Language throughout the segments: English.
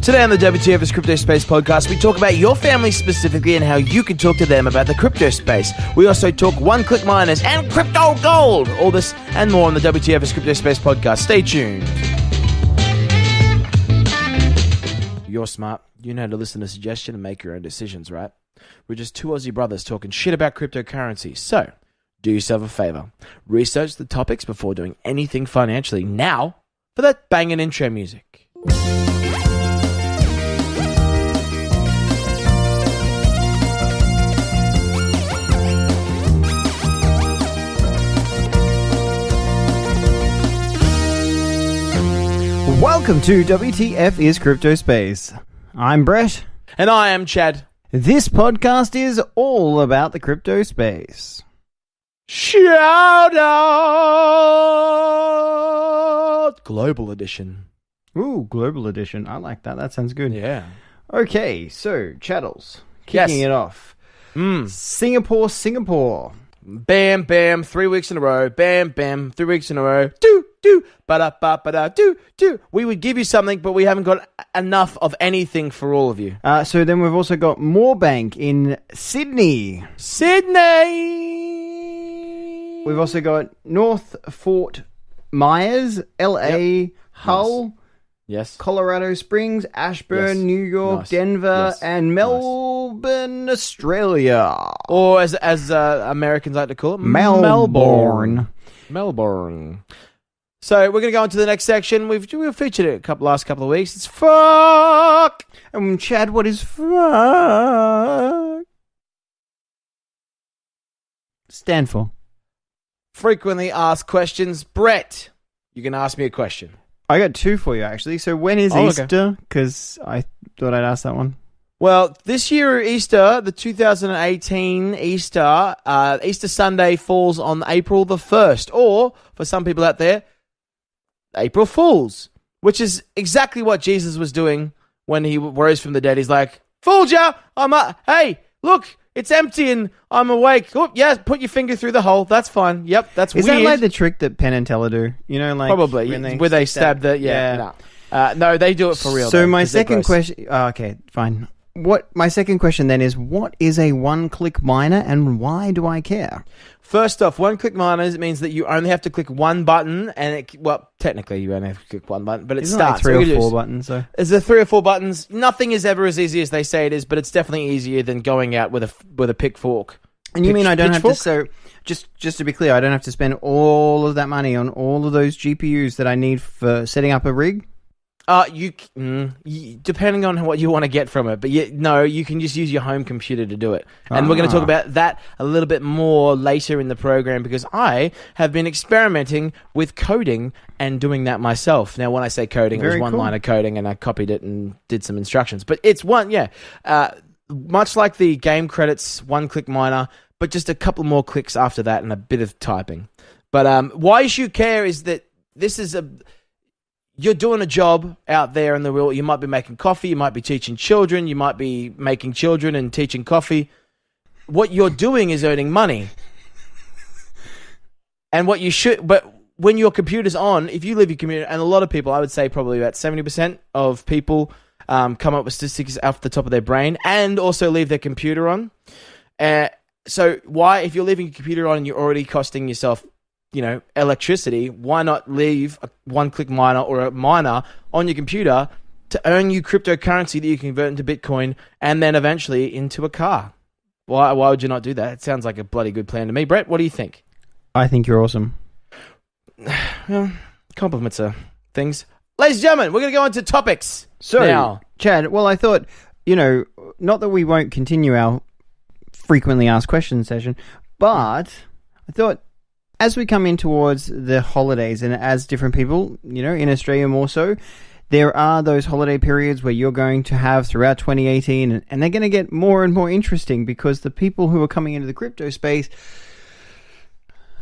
Today on the WTF is Crypto Space podcast, we talk about your family specifically and how you can talk to them about the crypto space. We also talk one-click miners and crypto gold. All this and more on the WTF is Crypto Space podcast. Stay tuned. You're smart. You know how to listen to suggestion and make your own decisions, right? We're just two Aussie brothers talking shit about cryptocurrency. So, do yourself a favor. Research the topics before doing anything financially. Now, for that banging intro music. Welcome to WTF is Crypto Space. I'm Brett. And I am Chad. This podcast is all about the crypto space. Shout out! Global edition. Ooh, global edition. I like that. That sounds good. Yeah. Okay, so, Chattels. Kicking it off. Singapore. Bam, bam, 3 weeks in a row. Bam, bam, 3 weeks in a row. Do, ba-da-ba-ba-da, do. We would give you something, but we haven't got enough of anything for all of you. So then we've also got Moorebank in Sydney. We've also got North Fort Myers, LA, Hull. Yes. Colorado Springs, Ashburn, Yes. New York, Nice. Denver, Yes. and Melbourne, Australia. Or as Americans like to call it, Melbourne. Melbourne. So we're going to go on to the next section. We've featured it last couple of weeks. It's fuck. And Chad, what is fuck stand for? Frequently asked questions. Brett, you can ask me a question. I got two for you, actually. So when is okay. Easter? Because I thought I'd ask that one. Well, this year Easter, the 2018 Easter, Easter Sunday falls on April the 1st. Or, for some people out there, April Fools, which is exactly what Jesus was doing when he rose from the dead. He's like, fooled ya! Hey, look, it's empty and I'm awake. Oh, yeah, put your finger through the hole. That's fine. Yep, that's weird. Is that like the trick that Penn and Teller do? You know, like probably where they stab the no, they do it for real. So my second question. Okay, fine. My second question then is: what is a one-click miner, and why do I care? First off, one-click miners means that you only have to click one button, and technically you only have to click one button, but it starts. Like 3 or 4 buttons. So is there 3 or 4 buttons? Nothing is ever as easy as they say it is, but it's definitely easier than going out with a pitchfork. And you mean I don't have to? So just to be clear, I don't have to spend all of that money on all of those GPUs that I need for setting up a rig? You depending on what you want to get from it, but you can just use your home computer to do it. And we're going to talk about that a little bit more later in the program because I have been experimenting with coding and doing that myself. Now, when I say coding, it was one line of coding and I copied it and did some instructions. But it's much like the game credits one-click miner, but just a couple more clicks after that and a bit of typing. But why you should care is that this is you're doing a job out there in the world. You might be making coffee. You might be teaching children. You might be making children and teaching coffee. What you're doing is earning money. And but when your computer's on, if you leave your computer, and a lot of people, I would say probably about 70% of people come up with statistics off the top of their brain and also leave their computer on. So why, if you're leaving your computer on and you're already costing yourself electricity, why not leave a one-click miner or a miner on your computer to earn you cryptocurrency that you can convert into Bitcoin and then eventually into a car? Why would you not do that? It sounds like a bloody good plan to me. Brett, what do you think? I think you're awesome. Well, compliments are things. Ladies and gentlemen, we're going to go on to topics. So, now, Chad, well, I thought, not that we won't continue our frequently asked questions session, but I thought, as we come in towards the holidays and as different people, in Australia more so, there are those holiday periods where you're going to have throughout 2018 and they're going to get more and more interesting because the people who are coming into the crypto space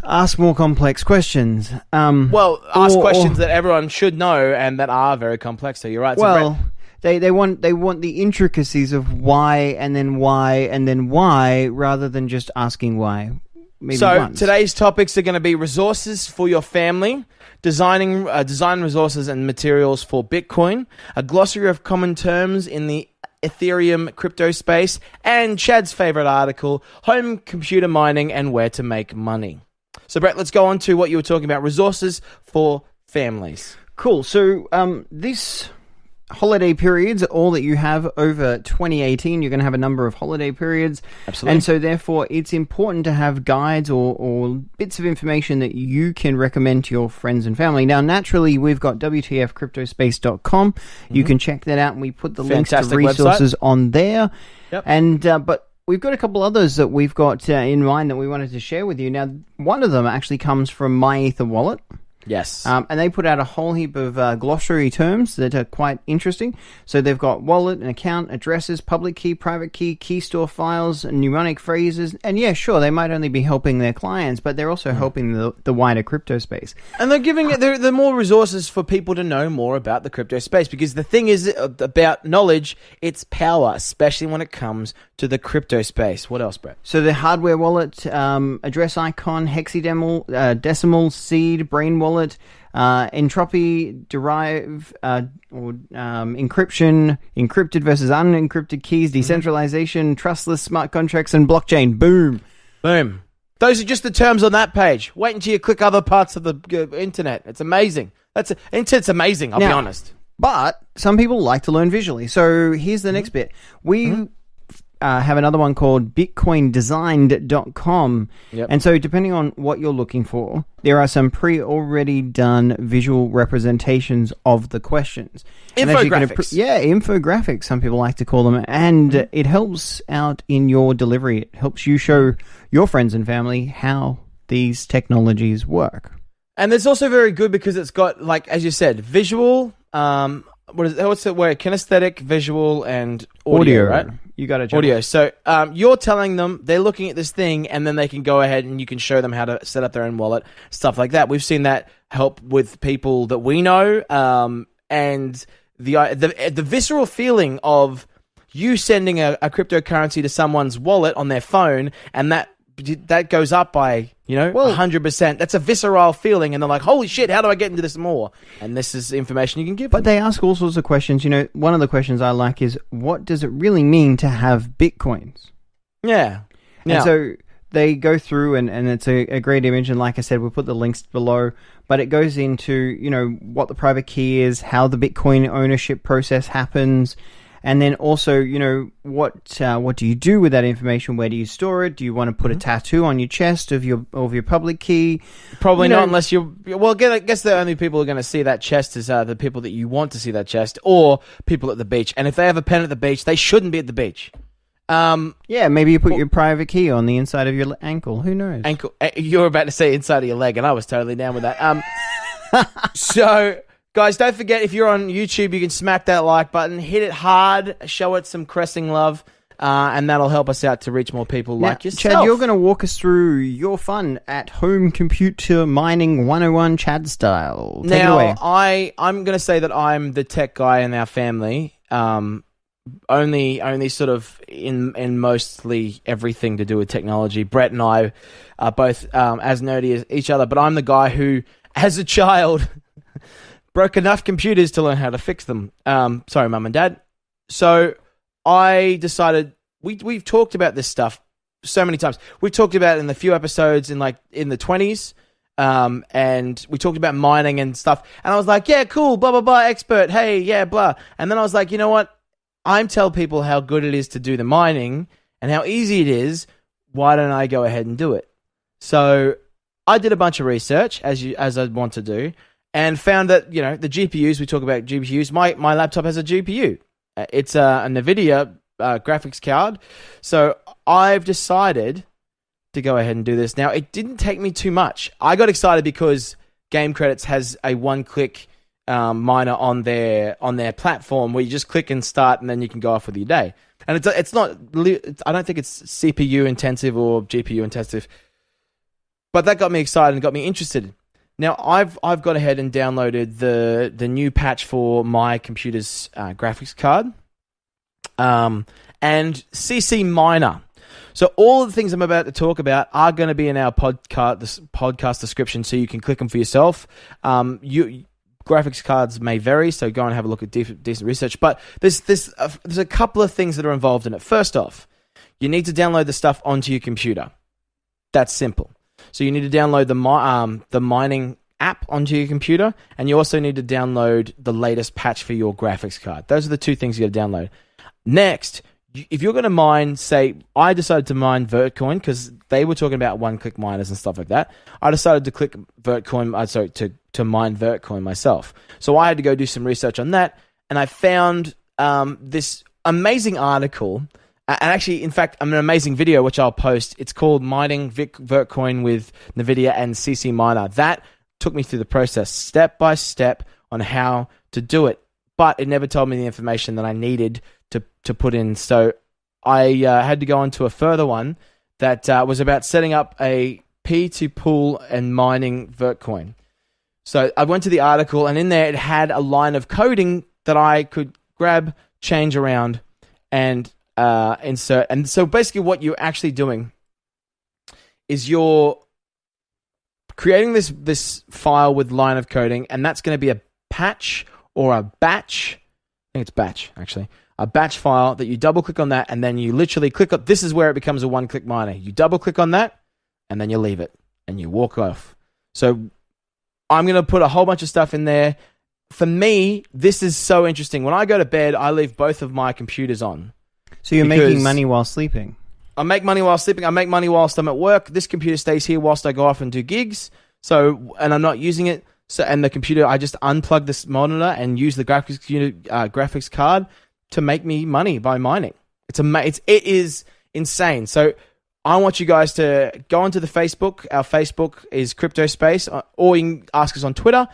ask more complex questions. Ask questions that everyone should know and that are very complex. So you're right. Well, they want the intricacies of why and then why and then why rather than just asking why. maybe So once. today's topics are going to be resources for your family, design resources and materials for Bitcoin, a glossary of common terms in the Ethereum crypto space, and Chad's favorite article, home computer mining and where to make money. So Brett, let's go on to what you were talking about, resources for families. Cool. So this holiday periods, all that you have over 2018, you're going to have a number of holiday periods. Absolutely. And so therefore it's important to have guides or bits of information that you can recommend to your friends and family. Now, naturally, we've got wtfcryptospace.com. You can check that out, and we put the links to resources on there. Yep. And but we've got a couple others that we've got in mind that we wanted to share with you. Now, one of them actually comes from MyEther Wallet. Yes. And they put out a whole heap of glossary terms that are quite interesting. So they've got wallet and account, addresses, public key, private key, key store files, mnemonic phrases. And yeah, sure, they might only be helping their clients, but they're also helping the wider crypto space. And they're giving it the more resources for people to know more about the crypto space, because the thing is about knowledge, it's power, especially when it comes to the crypto space. What else, Brett? So the hardware wallet, address icon, hexadecimal, decimal, seed, brain wallet, entropy, derive, or encryption, encrypted versus unencrypted keys, decentralization, trustless smart contracts, and blockchain. Boom. Boom. Those are just the terms on that page. Wait until you click other parts of the internet. It's amazing. Internet's amazing, I'll be honest. But some people like to learn visually. So here's the next bit. We have another one called bitcoindesigned.com. Yep. And so depending on what you're looking for, there are some already done visual representations of the questions. Infographics. Infographics, some people like to call them. And it helps out in your delivery. It helps you show your friends and family how these technologies work. And it's also very good because it's got, like, as you said, visual, what's the word? Kinesthetic, visual, and audio, right? You got it. Audio. So you're telling them, they're looking at this thing, and then they can go ahead and you can show them how to set up their own wallet, stuff like that. We've seen that help with people that we know, and the visceral feeling of you sending a cryptocurrency to someone's wallet on their phone, and that goes up by 100%. That's a visceral feeling, and they're like, holy shit, how do I get into this more? And this is information you can give them. But they ask all sorts of questions. One of the questions I like is, what does it really mean to have Bitcoins? Yeah. And so they go through, and it's a great image, and like I said, we'll put the links below, but it goes into what the private key is, how the Bitcoin ownership process happens. And then also, what do you do with that information? Where do you store it? Do you want to put a tattoo on your chest of your public key? Probably not, unless you're... Well, I guess the only people who are going to see that chest is the people that you want to see that chest, or people at the beach. And if they have a pen at the beach, they shouldn't be at the beach. Maybe you put your private key on the inside of your ankle. Who knows? Ankle. You were about to say inside of your leg, and I was totally down with that. So... Guys, don't forget, if you're on YouTube, you can smack that like button, hit it hard, show it some caressing love, and that'll help us out to reach more people like yourself. Chad, you're going to walk us through your fun at home computer mining 101 Chad style. Take it away. I'm going to say that I'm the tech guy in our family, only sort of in mostly everything to do with technology. Brett and I are both as nerdy as each other, but I'm the guy who, as a child... broke enough computers to learn how to fix them. Sorry, Mum and Dad. So I decided, we've talked about this stuff so many times. We've talked about it in the few episodes in the 20s, and we talked about mining and stuff. And I was like, yeah, cool, blah, blah, blah, expert, hey, yeah, blah. And then I was like, you know what? I tell people how good it is to do the mining and how easy it is. Why don't I go ahead and do it? So I did a bunch of research, as I'd want to do, and found that, the GPUs, we talk about GPUs, my laptop has a GPU. It's a nVidia graphics card. So I've decided to go ahead and do this. Now, it didn't take me too much. I got excited because Game Credits has a one-click miner on their platform where you just click and start, and then you can go off with your day. And it's not, I don't think it's CPU intensive or GPU intensive. But that got me excited and got me interested. Now, I've gone ahead and downloaded the new patch for my computer's graphics card, and CCMiner. So all the things I'm about to talk about are going to be in our podcast description, so you can click them for yourself. Graphics cards may vary, so go and have a look at decent research. But there's a couple of things that are involved in it. First off, you need to download the stuff onto your computer. That's simple. So you need to download the mining app onto your computer, and you also need to download the latest patch for your graphics card. Those are the two things you got to download. Next, if you're going to mine, say, I decided to mine Vertcoin because they were talking about one-click miners and stuff like that. I decided to click Vertcoin, to mine Vertcoin myself. So I had to go do some research on that, and I found this amazing article, and actually, in fact, an amazing video which I'll post. It's called Mining Vertcoin with nVidia and CCMiner. That took me through the process step by step on how to do it, but it never told me the information that I needed to put in. So I had to go on to a further one that was about setting up a P2 pool and mining Vertcoin. So I went to the article, and in there it had a line of coding that I could grab, change around, and insert. And so basically what you're actually doing is you're creating this file with line of coding, and that's going to be a patch or a batch. I think it's batch, actually. A batch file that you double-click on that, and then you literally click on. This is where it becomes a one-click miner. You double-click on that, and then you leave it, and you walk off. So I'm going to put a whole bunch of stuff in there. For me, this is so interesting. When I go to bed, I leave both of my computers on. So you're making money while sleeping? I make money while sleeping. I make money whilst I'm at work. This computer stays here whilst I go off and do gigs. So, and I'm not using it. So, and the computer, I just unplug this monitor and use the graphics card to make me money by mining. It is insane. So I want you guys to go onto the Facebook. Our Facebook is CryptoSpace, or you can ask us on Twitter.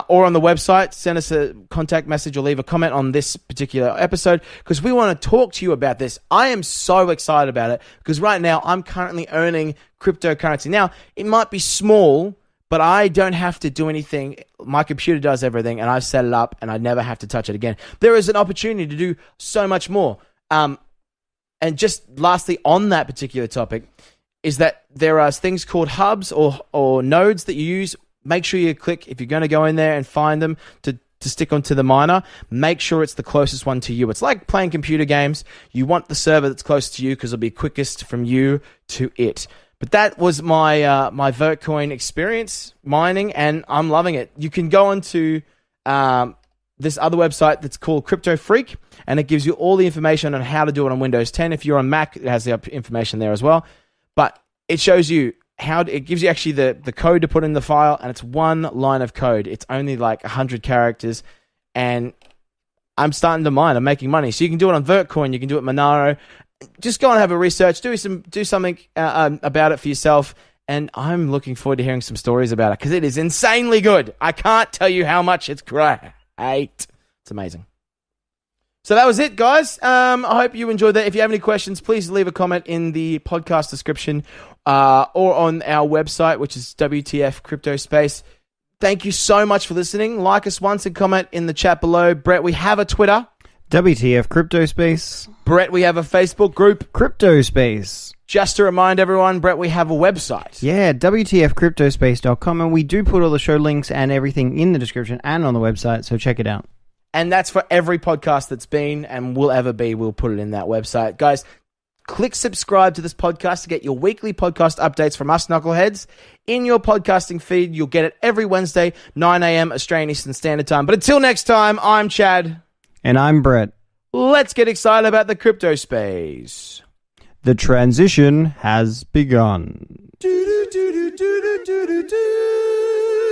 Or on the website, send us a contact message or leave a comment on this particular episode, because we want to talk to you about this. I am so excited about it because right now I'm currently earning cryptocurrency. Now, it might be small, but I don't have to do anything. My computer does everything, and I've set it up, and I never have to touch it again. There is an opportunity to do so much more. And just lastly, on that particular topic, is that there are things called hubs or nodes that you use. Make sure you click, if you're going to go in there and find them to stick onto the miner, make sure it's the closest one to you. It's like playing computer games. You want the server that's closest to you because it'll be quickest from you to it. But that was my my Vertcoin experience mining, and I'm loving it. You can go onto this other website that's called Crypto Freak, and it gives you all the information on how to do it on Windows 10. If you're on Mac, it has the information there as well. But it shows you it gives you actually the code to put in the file, and it's one line of code. It's only like 100 characters, and I'm starting to mine. I'm making money. So you can do it on Vertcoin. You can do it Monero. Just go and have a research. Do something about it for yourself, and I'm looking forward to hearing some stories about it because it is insanely good. I can't tell you how much it's great. It's amazing. So that was it, guys. I hope you enjoyed that. If you have any questions, please leave a comment in the podcast description or on our website, which is WTF Crypto Space. Thank you so much for listening. Like us once and comment in the chat below. Brett, we have a Twitter. WTF Crypto Space. Brett, we have a Facebook group. Crypto Space. Just to remind everyone, Brett, we have a website. Yeah, WTFcryptospace.com, and we do put all the show links and everything in the description and on the website, so check it out. And that's for every podcast that's been and will ever be. We'll put it in that website. Guys, click subscribe to this podcast to get your weekly podcast updates from us knuckleheads. In your podcasting feed, you'll get it every Wednesday, 9 a.m. Australian Eastern Standard Time. But until next time, I'm Chad. And I'm Brett. Let's get excited about the crypto space. The transition has begun. Do, do, do, do, do, do, do, do.